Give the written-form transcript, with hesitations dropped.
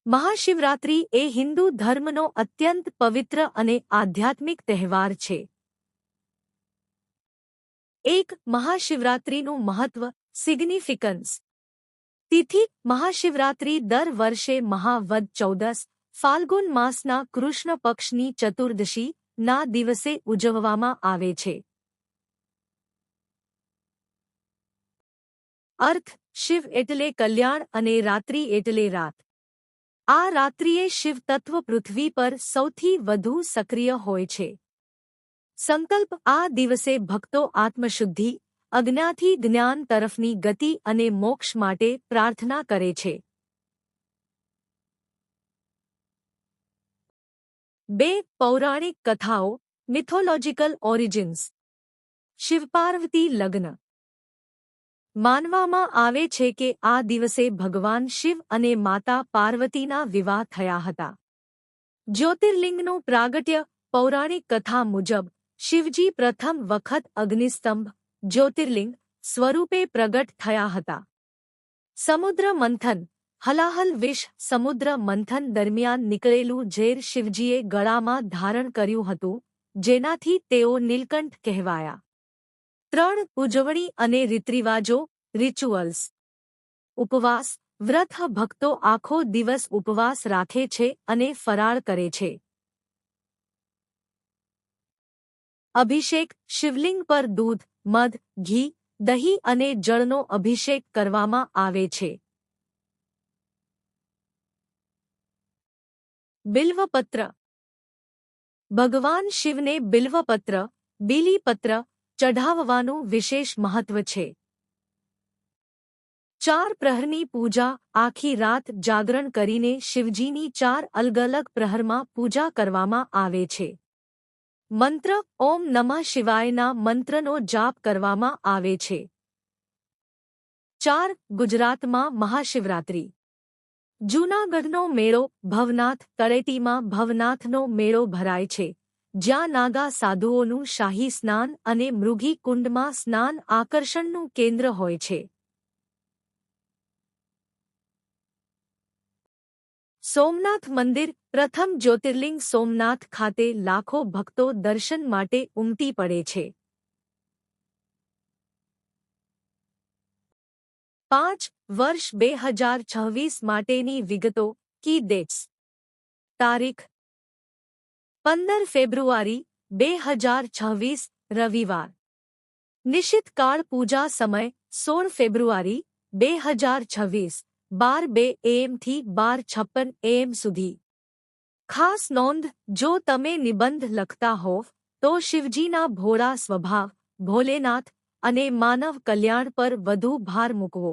મહાશિવરાત્રિ એ હિન્દુ ધર્મનો અત્યંત પવિત્ર અને આધ્યાત્મિક તહેવાર છે. એક મહાશિવરાત્રિનું મહત્વ સિગ્નિફિકન્સ. તિથિ મહાશિવરાત્રિ દર વર્ષે મહા વદ ચૌદસ ફાલ્ગુન માસના કૃષ્ણ પક્ષની ચતુર્દશી ના દિવસે ઉજવવામાં આવે છે. અર્થ શિવ એટલે કલ્યાણ અને રાત્રિ એટલે રાત. આ રાત્રિએ શિવ તત્વ પૃથ્વી પર સૌથી વધુ સક્રિય હોય છે. સંકલ્પ આ દિવસે ભક્તો આત્મશુદ્ધિ, અજ્ઞાથી જ્ઞાન તરફની ગતિ અને મોક્ષ માટે પ્રાર્થના કરે છે. 2 પૌરાણિક કથાઓ મિથોલોજીકલ ઓરિજિન્સ. શિવપાર્વતી લગ્ન. માનવામાં આવે છે કે આ દિવસે ભગવાન શિવ અને માતા પાર્વતીના વિવાહ થયા હતા. જ્યોતિર્લિંગનું પ્રાગટ્ય. પૌરાણિક કથા મુજબ શિવજી પ્રથમ વખત અગ્નિસ્તંભ જ્યોતિર્લિંગ સ્વરૂપે પ્રગટ થયા હતા. સમુદ્ર મંથન. હલાહલ વિષ. સમુદ્ર મંથન દરમિયાન નીકળેલું ઝેર શિવજીએ ગળામાં ધારણ કર્યું હતું, જેનાથી તેઓ નીલકંઠ કહેવાયા. 3 ઉજવણી અને રીતરિવાજો રિચ્યુઅલ્સ. ઉપવાસ વ્રત. ભક્તો આખો દિવસ ઉપવાસ રાખે છે અને ફરાળ કરે છે. અભિષેક. શિવલિંગ પર દૂધ, મધ, ઘી, દહીં અને જળનો અભિષેક કરવામાં આવે છે. બિલ્વપત્ર. ભગવાન શિવને બિલ્વપત્ર, બીલીપત્ર ચઢાવવાનું વિશેષ મહત્વ છે. 4 પ્રહરની પૂજા. આખી રાત જાગરણ કરીને શિવજીની 4 અલગ-અલગ પ્રહરમાં પૂજા કરવામાં આવે છે. મંત્ર. ઓમ નમઃ શિવાયના મંત્રનો જાપ કરવામાં આવે છે. 4 ગુજરાતમાં મહાશિવરાત્રિ. જૂનાગઢનો મેળો ભવનાથ. તળેટીમાં ભવનાથનો મેળો ભરાય છે, જ્યાં નાગા સાધુઓનું શાહી સ્નાન અને મૃગી કુંડમાં સ્નાન આકર્ષણનું કેન્દ્ર હોય છે. સોમનાથ મંદિર. પ્રથમ જ્યોતિર્લિંગ સોમનાથ ખાતે લાખો ભક્તો દર્શન માટે ઉમટી પડે છે. 5 વર્ષ 2026 માટેની વિગતો. કી ડેટ્સ. તારીખ 15 ફેબ્રુઆરી 2026 રવિવાર. નિશ્ચિત કાળ. પૂજા સમય 16 ફેબ્રુઆરી 2026 12:02 AM થી 12:56 AM સુધી. ખાસ નોંધ. જો તમે નિબંધ લખતા હોવ તો શિવજીના ભોળા સ્વભાવ, ભોલેનાથ અને માનવ કલ્યાણ પર વધુ ભાર મૂકવો.